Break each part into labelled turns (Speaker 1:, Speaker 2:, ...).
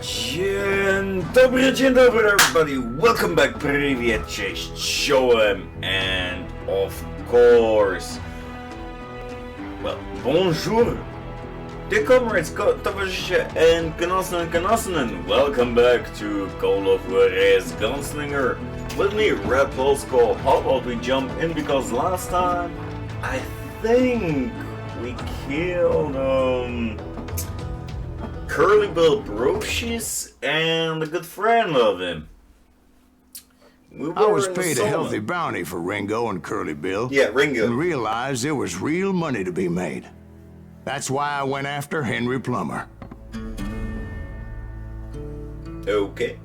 Speaker 1: Dzień dobry everybody, welcome back, привет, cześć, czołem, and of course, well, bonjour, dear comrades, towarzysze, and Genossinnen, welcome back to Call of Juarez Gunslinger, with me, Red Polscorp. How about we jump in, because last time, I think we killed, Curly Bill Brocious and a good friend of him.
Speaker 2: I was paid a healthy bounty for Ringo and Curly Bill.
Speaker 1: Yeah, Ringo.
Speaker 2: And realized there was real money to be made. That's why I went after Henry Plummer.
Speaker 1: Okay.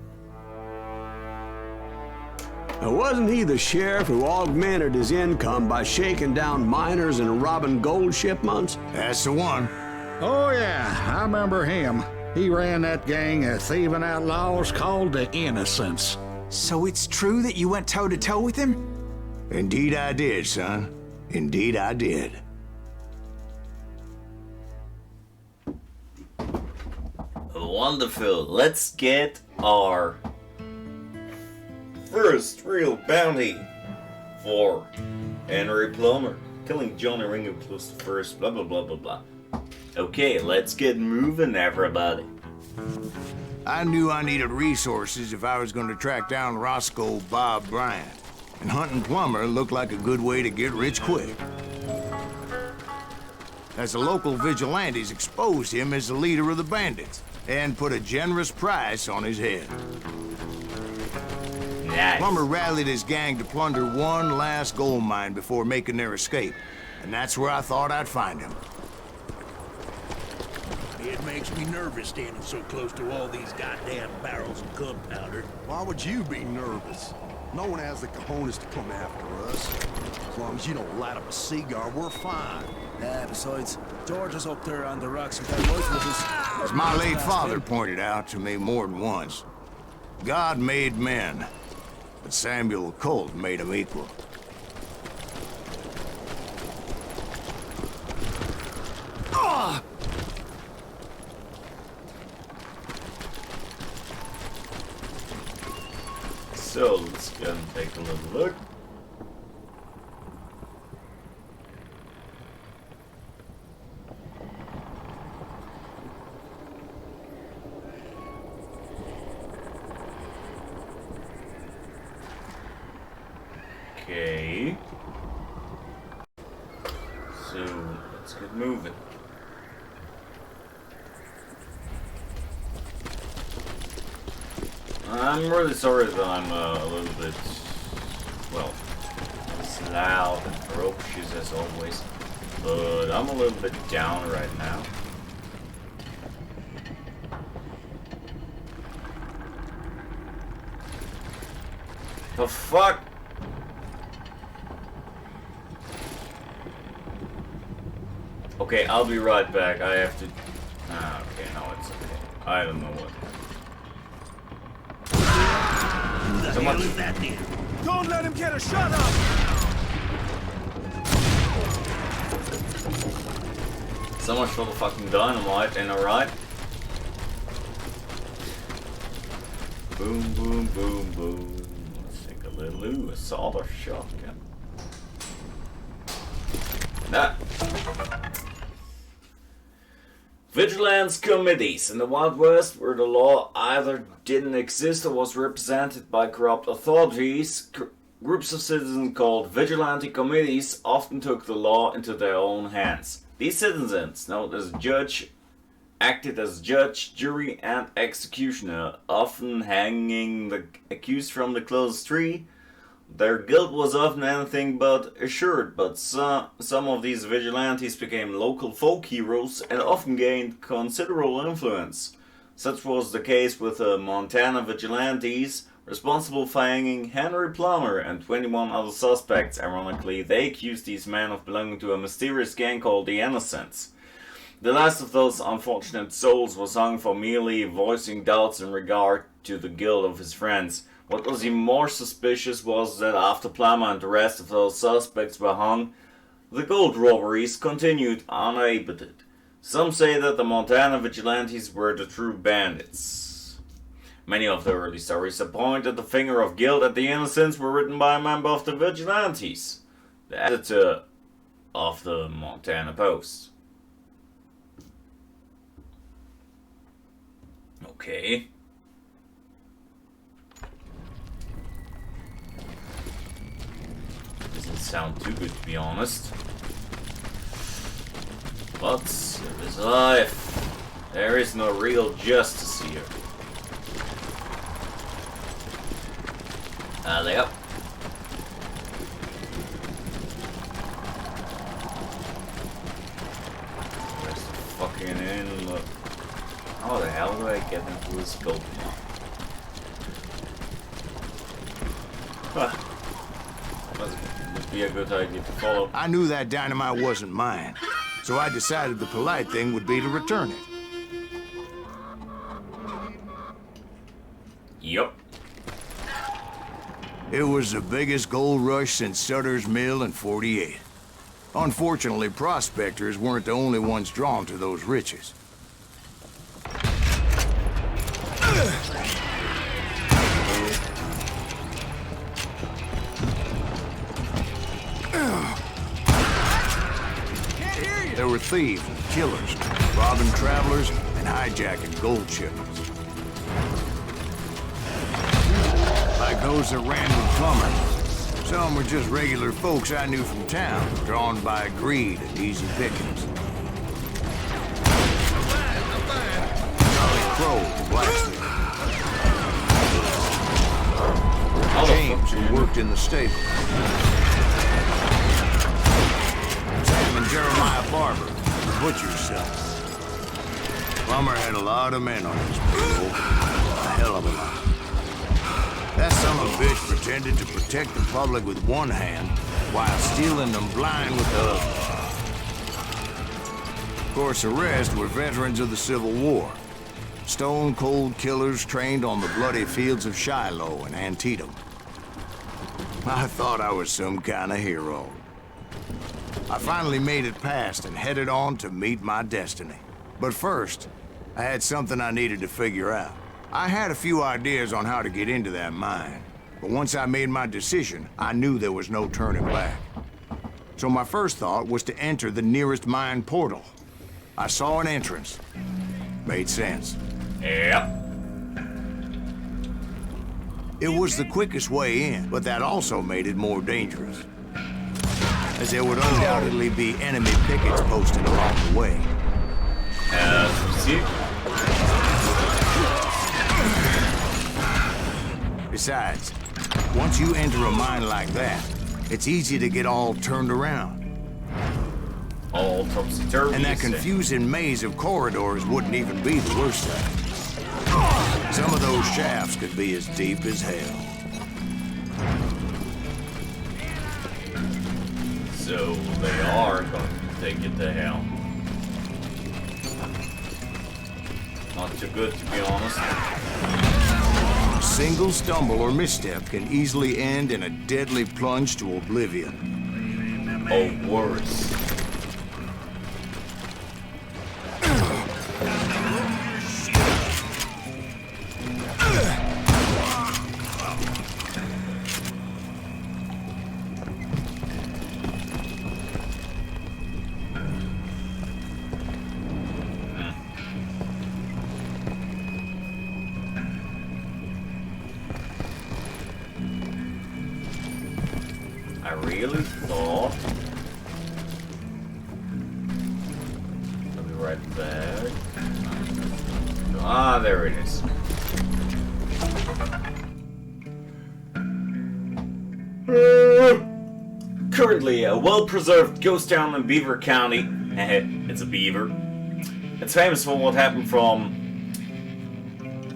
Speaker 3: Now, wasn't he the sheriff who augmented his income by shaking down miners and robbing gold shipments?
Speaker 2: That's the one.
Speaker 4: Oh, yeah, I remember him. He ran that gang of thieving outlaws called the Innocents.
Speaker 5: So it's true that you went toe-to-toe with him?
Speaker 2: Indeed I did, son. Indeed I did.
Speaker 1: Wonderful. Let's get our first real bounty for Henry Plummer. Killing Johnny Ringo plus the first blah blah blah blah blah. Okay, let's get moving, everybody.
Speaker 2: I knew I needed resources if I was going to track down Roscoe Bob Bryant. And hunting Plummer looked like a good way to get rich quick. As the local vigilantes exposed him as the leader of the bandits, and put a generous price on his head.
Speaker 1: Nice.
Speaker 2: Plummer rallied his gang to plunder one last gold mine before making their escape. And that's where I thought I'd find him.
Speaker 6: It makes me nervous standing so close to all these goddamn barrels of gunpowder.
Speaker 7: Why would you be nervous? No one has the cojones to come after us. As long as you don't light up a cigar, we're fine.
Speaker 6: Besides, George is up there on the rocks with that rifle of his.
Speaker 2: As my late father pointed out to me more than once, God made men, but Samuel Colt made them equal.
Speaker 1: So let's go and take a little look. Okay. So let's get moving. I'm really sorry that I'm a little bit, well, as loud and ferocious as always, but I'm a little bit down right now. The fuck? Okay, I'll be right back. I have to... okay, no, it's okay. I don't know what.
Speaker 6: Who the hell is that then?
Speaker 7: Don't let him get a shot up!
Speaker 1: So much for the fucking dynamite, ain't alright? Boom, boom, boom, boom. Let's take a little assault shotgun. Nah. Vigilance committees in the Wild West, where the law either didn't exist or was represented by corrupt authorities, groups of citizens called vigilante committees often took the law into their own hands. These citizens, known as judge, acted as judge, jury, and executioner, often hanging the accused from the closest tree. Their guilt was often anything but assured, but some of these vigilantes became local folk heroes and often gained considerable influence. Such was the case with the Montana vigilantes, responsible for hanging Henry Plummer and 21 other suspects. Ironically, they accused these men of belonging to a mysterious gang called the Innocents. The last of those unfortunate souls was hung for merely voicing doubts in regard to the guilt of his friends. What was even more suspicious was that after Plummer and the rest of those suspects were hung, the gold robberies continued unabated. Some say that the Montana vigilantes were the true bandits. Many of the early stories that pointed the finger of guilt at the innocents were written by a member of the Vigilantes, the editor of the Montana Post. Okay. Doesn't sound too good, to be honest. But there is life. There is no real justice here. Alley up. Where's the fucking inlet? How the hell do I get into this building now? Huh. Must be a good idea to follow.
Speaker 2: I knew that dynamite wasn't mine, so I decided the polite thing would be to return it.
Speaker 1: Yup.
Speaker 2: It was the biggest gold rush since Sutter's Mill in '48. Unfortunately, prospectors weren't the only ones drawn to those riches. There were thieves and killers, robbing travelers and hijacking gold shipments. Like those that ran with Plummer. Some were just regular folks I knew from town, drawn by greed and easy pickings. Charlie Crow, the blacksmith. James, who worked in the stable. Sam and Jeremiah Barber, the butcher's son. Plummer had a lot of men on his payroll. A hell of a lot. That son of a bitch pretended to protect the public with one hand while stealing them blind with the other. Of course, the rest were veterans of the Civil War. Stone-cold killers trained on the bloody fields of Shiloh and Antietam. I thought I was some kind of hero. I finally made it past and headed on to meet my destiny. But first, I had something I needed to figure out. I had a few ideas on how to get into that mine, but once I made my decision, I knew there was no turning back. So my first thought was to enter the nearest mine portal. I saw an entrance. Made sense.
Speaker 1: Yep.
Speaker 2: It was the quickest way in, but that also made it more dangerous, as there would undoubtedly be enemy pickets posted along the way.
Speaker 1: As we see.
Speaker 2: Besides, once you enter a mine like that, it's easy to get all turned around.
Speaker 1: All topsy-turvy.
Speaker 2: And that confusing maze of corridors wouldn't even be the worst thing. Some of those shafts could be as deep as hell.
Speaker 1: So they are going to take it to hell. Not too good, to be honest.
Speaker 2: A single stumble or misstep can easily end in a deadly plunge to oblivion.
Speaker 1: Oh, worse. I really thought. Let me right back. Ah, there it is. Currently a well-preserved ghost town in Beaver County. It's a beaver. It's famous for what happened from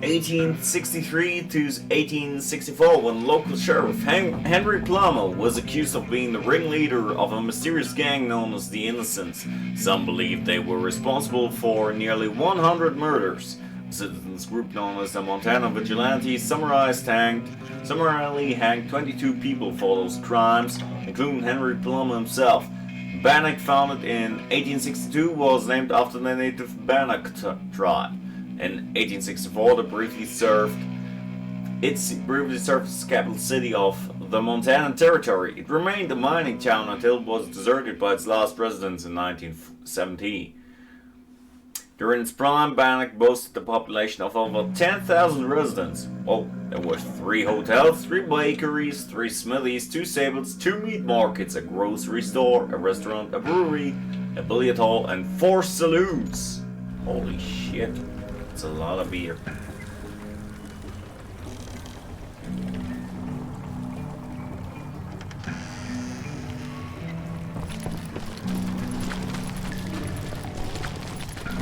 Speaker 1: 1863 to 1864, when local sheriff Henry Plummer was accused of being the ringleader of a mysterious gang known as the Innocents. Some believe they were responsible for nearly 100 murders. A citizens group known as the Montana Vigilantes summarily hanged 22 people for those crimes, including Henry Plummer himself. Bannock, founded in 1862, was named after the native Bannock tribe. In 1864, they briefly served It briefly served as the capital city of the Montana Territory. It remained a mining town until it was deserted by its last residents in 1970. During its prime, Bannock boasted a population of over 10,000 residents. Oh, there were 3 hotels, 3 bakeries, 3 smithies, 2 stables, 2 meat markets, a grocery store, a restaurant, a brewery, a billiard hall, and 4 saloons. Holy shit, that's a lot of beer.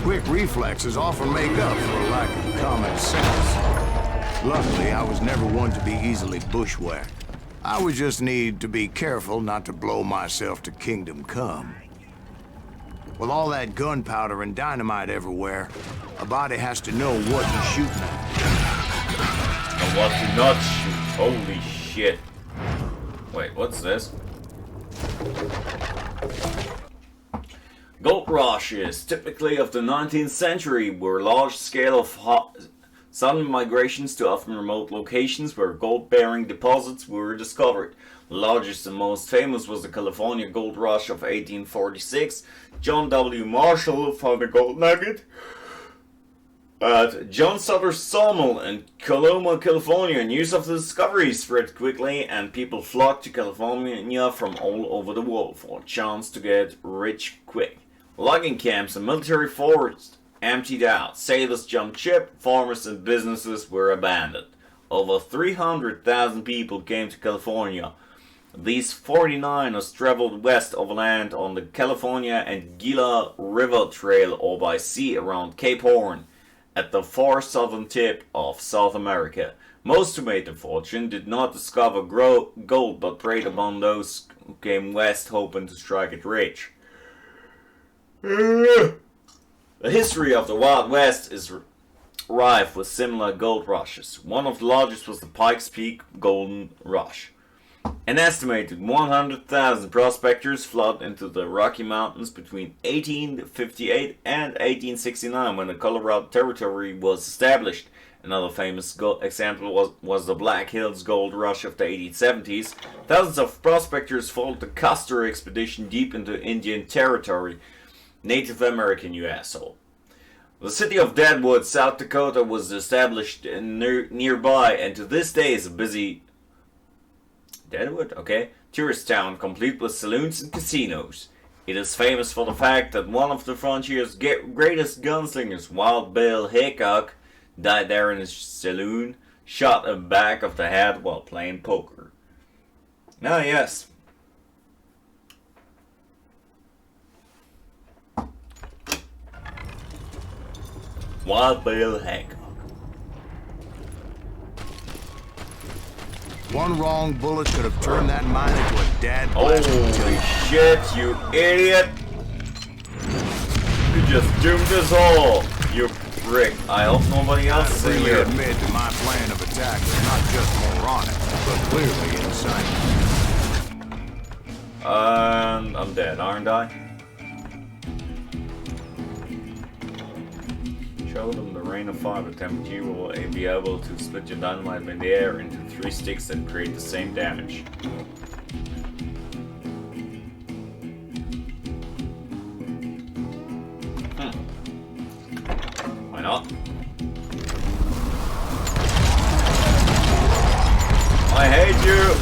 Speaker 2: Quick reflexes often make up for a lack of common sense. Luckily, I was never one to be easily bushwhacked. I would just need to be careful not to blow myself to kingdom come. With all that gunpowder and dynamite everywhere, a body has to know what he's shooting at.
Speaker 1: And what to not shoot. Holy shit. Wait, what's this? Gold rushes, typically of the 19th century, were large-scale sudden migrations to often remote locations where gold-bearing deposits were discovered. The largest and most famous was the California Gold Rush of 1846. John W. Marshall found a gold nugget at John Sutter's sawmill in Coloma, California. News of the discovery spread quickly, and people flocked to California from all over the world for a chance to get rich quick. Logging camps and military forts emptied out, sailors jumped ship, farmers and businesses were abandoned. Over 300,000 people came to California. These 49ers traveled west overland on the California and Gila River Trail or by sea around Cape Horn at the far southern tip of South America. Most who made their fortune did not discover gold but preyed upon those who came west hoping to strike it rich. The history of the Wild West is rife with similar gold rushes. One of the largest was the Pikes Peak Golden Rush. An estimated 100,000 prospectors flooded into the Rocky Mountains between 1858 and 1869 when the Colorado Territory was established. Another famous example was the Black Hills Gold Rush of the 1870s. Thousands of prospectors followed the Custer expedition deep into Indian Territory, Native American U.S. The city of Deadwood, South Dakota was established nearby and to this day is a busy tourist town complete with saloons and casinos. It is famous for the fact that one of the frontier's greatest gunslingers, Wild Bill Hickok, died there in his saloon, shot in the back of the head while playing poker. Now yes. Wild Bill Hickok.
Speaker 2: One wrong bullet could have turned that mine into a dad blast.
Speaker 1: Holy shit, you idiot! You just doomed us all, you prick. I hope nobody else is in here.
Speaker 2: I admit that my plan of attack was not just moronic, but clearly insane.
Speaker 1: I'm dead, aren't I? Show them the rain of fire attempt. You will be able to split your dynamite in the air into 3 sticks that create the same damage. Why not? I hate you!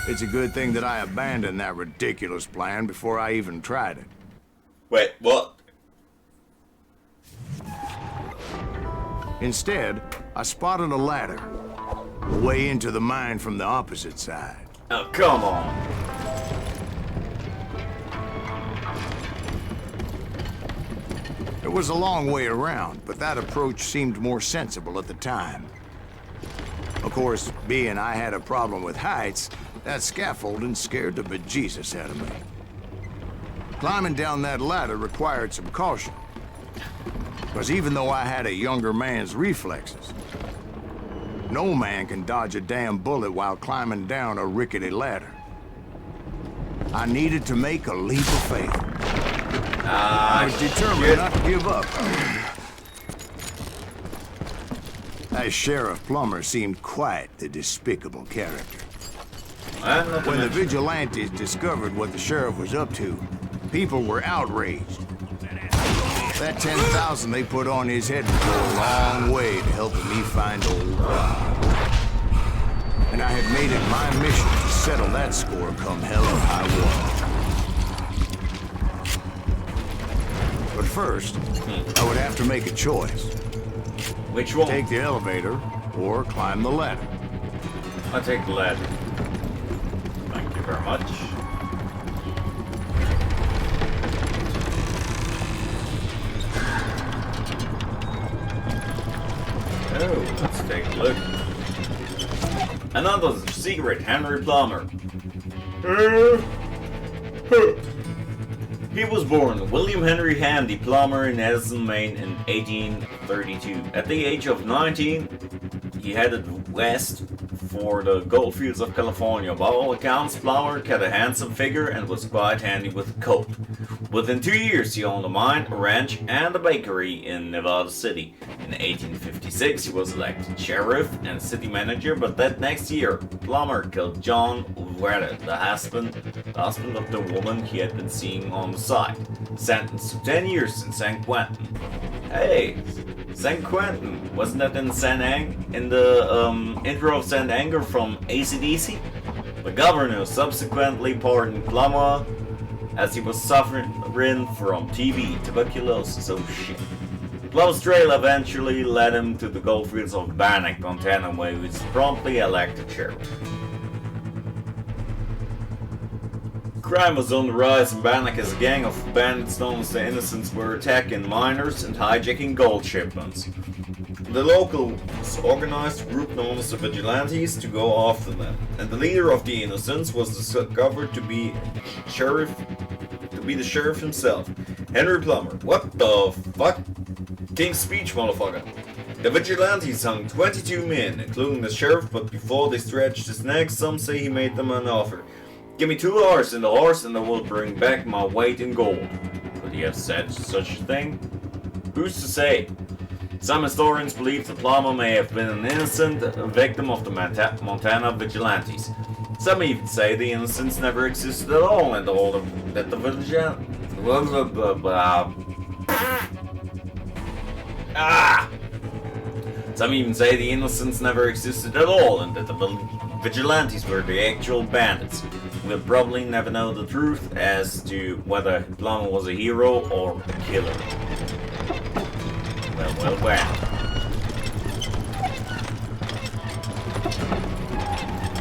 Speaker 2: It's a good thing that I abandoned that ridiculous plan before I even tried it.
Speaker 1: Wait, what?
Speaker 2: Instead, I spotted a ladder, a way into the mine from the opposite side.
Speaker 1: Oh, come on.
Speaker 2: It was a long way around, but that approach seemed more sensible at the time. Of course, being I had a problem with heights, that scaffolding scared the bejesus out of me. Climbing down that ladder required some caution, because even though I had a younger man's reflexes, no man can dodge a damn bullet while climbing down a rickety ladder. I needed to make a leap of faith. I was determined
Speaker 1: shit.
Speaker 2: not to give up. That Sheriff Plummer seemed quite a despicable character. When the vigilantes discovered what the sheriff was up to, people were outraged. That 10,000 they put on his head would go a long way to helping me find old Bob. And I had made it my mission to settle that score come hell or high water. But first, I would have to make a choice.
Speaker 1: Which one?
Speaker 2: Take the elevator or climb the ladder.
Speaker 1: I'll take the ladder. Thank you very much. Oh, let's take a look. Another secret, Henry Plummer. He was born William Henry Handy Plummer in Edison, Maine in 1832. At the age of 19, he headed west for the gold fields of California. By all accounts, Plummer had a handsome figure and was quite handy with a coat. Within 2 years, he owned a mine, a ranch, and a bakery in Nevada City. In 1856, he was elected sheriff and city manager, but that next year, Plummer killed John Juarez, the husband of the woman he had been seeing on the side. Sentenced to 10 years in San Quentin. Hey, San Quentin, wasn't that in the intro of St. Anger from AC/DC? The governor subsequently pardoned Plummer as he was suffering from TB, tuberculosis, oh shit. Plummer's trail eventually led him to the goldfields of Bannock, Montana, where he was promptly elected sheriff. Crime was on the rise in Bannock as a gang of bandits known as the Innocents were attacking miners and hijacking gold shipments. The locals organized a group known as the Vigilantes to go after them, and the leader of the Innocents was discovered to be the sheriff himself, Henry Plummer. What the fuck? King's speech, motherfucker. The Vigilantes hung 22 men, including the sheriff, but before they stretched his neck, some say he made them an offer. Give me 2 hours in the horse and I will bring back my weight in gold. Could he have said such a thing? Who's to say? Some historians believe that Plummer may have been an innocent victim of the Montana Vigilantes. Some even say the Innocents never existed at all and that the Vigilantes... Some even say the Innocents never existed at all and that the Vigilantes were the actual bandits. We'll probably never know the truth as to whether Plummer was a hero or a killer. Well.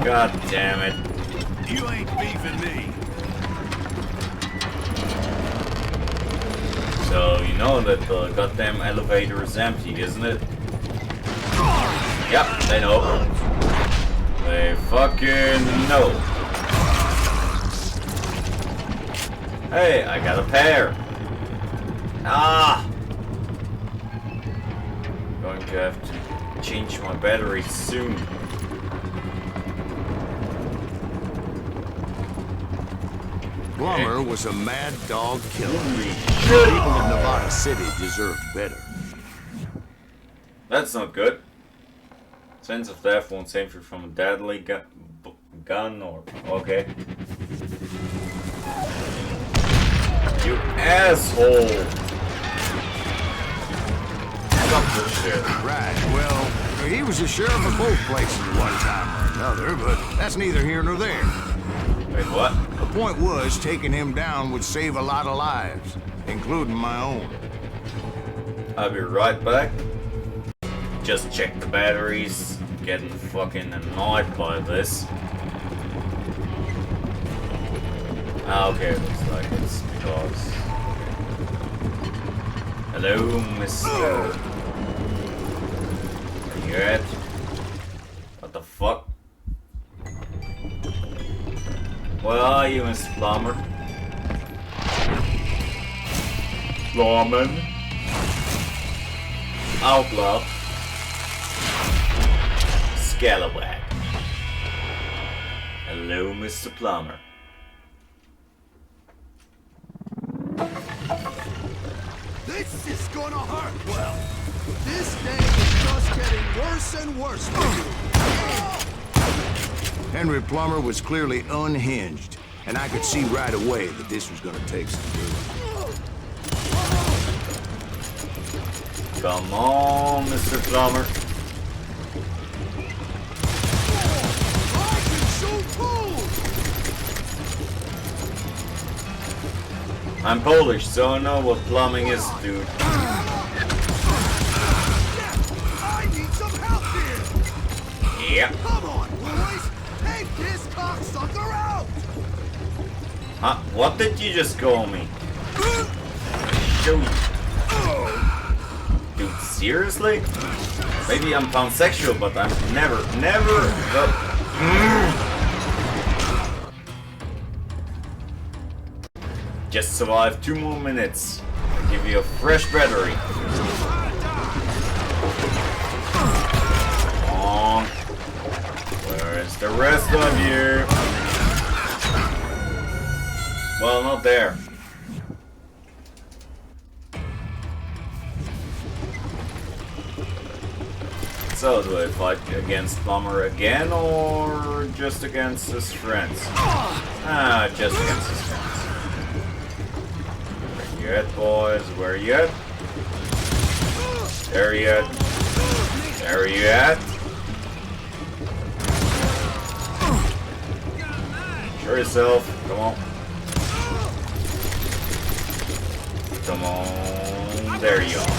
Speaker 1: God damn it.
Speaker 7: You ain't beefing me.
Speaker 1: So, you know that the goddamn elevator is empty, isn't it? Yep, they know. They fucking know. Hey, I got a pair. Going to have to change my battery soon.
Speaker 2: Plummer was a mad dog killer. People of Nevada City deserved better.
Speaker 1: That's not good. Sense of death won't save you from a deadly gun or... Okay. You asshole! Fuck this shit.
Speaker 2: Right, well, he was the sheriff of both places at one time or another, but that's neither here nor there.
Speaker 1: Wait, what?
Speaker 2: The point was, taking him down would save a lot of lives, including my own.
Speaker 1: I'll be right back. Just check the batteries. Getting fucking annoyed by this. Okay, looks like it's because... Hello, Mr. Are you at? What the fuck? Where are you, Mr. Plummer? Lawman? Outlaw? Scalawag. Hello, Mr. Plummer.
Speaker 7: gonna hurt. Well, this day is just getting worse and worse for you.
Speaker 2: Henry Plummer was clearly unhinged, and I could see right away that this was gonna take some doing.
Speaker 1: Come on, Mr. Plummer.
Speaker 7: I can shoot too!
Speaker 1: I'm Polish, so I know what plumbing is, dude.
Speaker 7: I need some help here!
Speaker 1: Yeah.
Speaker 7: Come on, boys! Take this cocksucker out!
Speaker 1: Huh? What did you just call me? Shoot. Dude, seriously? Maybe I'm pansexual, but I'm never. Just survive 2 more minutes. I'll give you a fresh battery. Come on. Where is the rest of you? Well, not there. So, do I fight against Plummer again, or just against his friends? Ah, just against his friends. Where you at, boys? Where you at? There you at? There you at? Show yourself. Come on. Come on. There you are.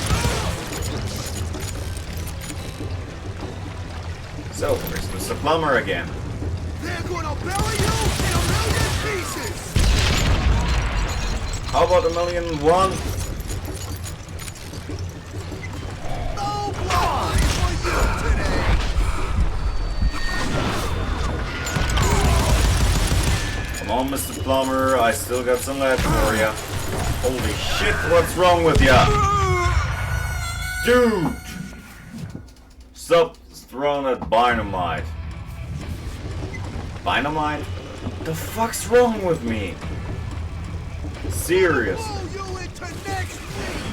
Speaker 1: So, where's Mr. Plummer again?
Speaker 7: They're gonna bury you in a million pieces!
Speaker 1: How about 1,000,001?
Speaker 7: No blood for you today!
Speaker 1: Come on, Mr. Plummer, I still got some left for ya. Holy shit, what's wrong with ya? Dude! Stop throwing that dynamite. Dynamite? What the fuck's wrong with me? Seriously.
Speaker 7: Roll you into next week!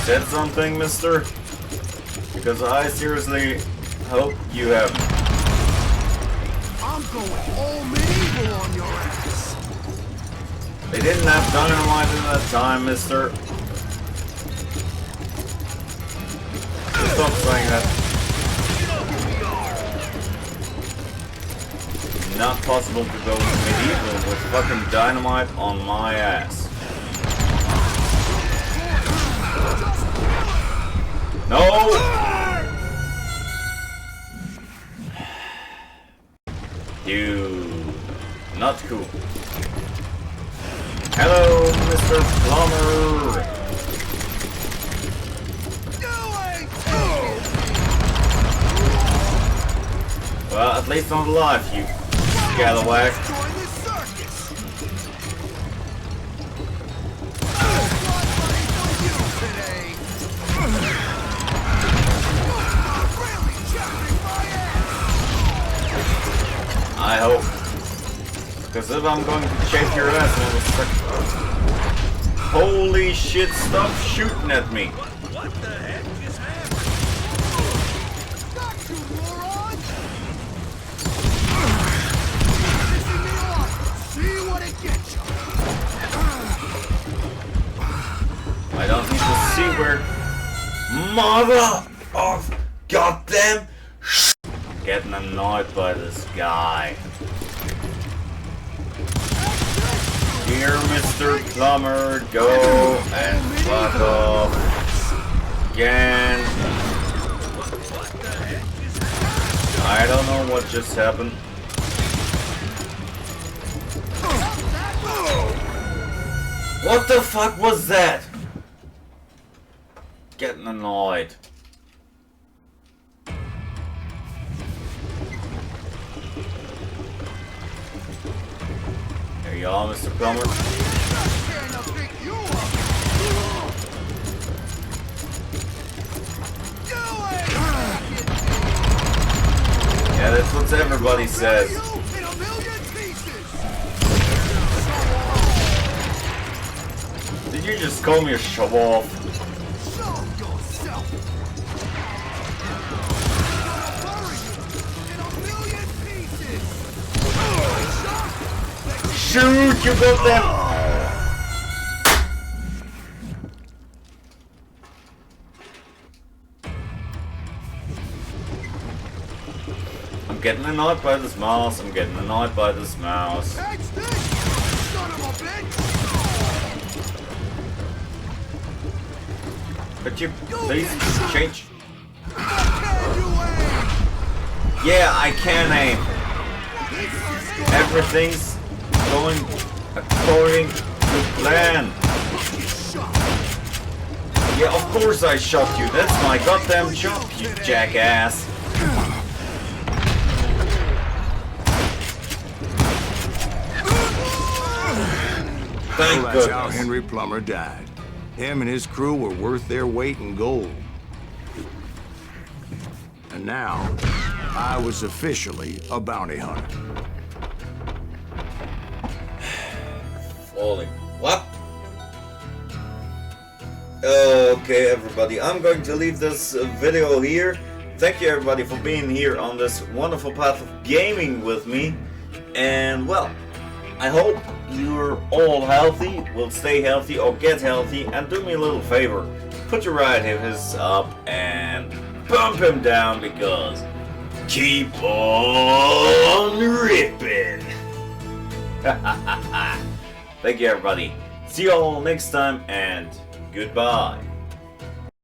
Speaker 1: Said something, mister? Because I seriously hope you have.
Speaker 7: I'm going all medieval on your ass!
Speaker 1: They didn't have dynamite in that time, mister. Stop saying that. Not possible to go medieval with fucking dynamite on my ass. No! Dude, not cool. Hello, Mr. Plummer. Well, at least I'm alive, you scalawag.
Speaker 7: Join this circus!
Speaker 1: I hope. Because if I'm going to shake your ass, man, it's like... Holy shit, stop shooting at me.
Speaker 6: What the heck just happened?
Speaker 7: Got you, moron! Pissing me off! See what it gets you!
Speaker 1: I don't need to see where... Mother of goddamn... I'm getting annoyed by this guy. Here, Mr. Plummer, go and fuck off. Again. I don't know what just happened. What the fuck was that? Getting annoyed. There you are, Mr. Plummer. Yeah, that's what everybody says. you just call me a show-off?
Speaker 7: Show yourself! In a million pieces!
Speaker 1: Shoot, you got them! I'm getting annoyed by this mouse, I'm getting annoyed by this mouse.
Speaker 7: Catch this! Son of a bitch!
Speaker 1: Could you please change?
Speaker 7: Can you aim?
Speaker 1: Yeah, I can aim. Everything's going according to plan. Yeah, of course I shot you. That's my goddamn job, you jackass. Thank
Speaker 2: Well, that's how
Speaker 1: goodness.
Speaker 2: Henry Plummer died. Him and his crew were worth their weight in gold. And now, I was officially a bounty hunter.
Speaker 1: Falling. What? Okay, everybody. I'm going to leave this video here. Thank you, everybody, for being here on this wonderful path of gaming with me. And, well, I hope you're all healthy, will stay healthy or get healthy, and do me a little favor. Put your relatives up and bump him down, because keep on ripping. Thank you, everybody. See you all next time, and goodbye.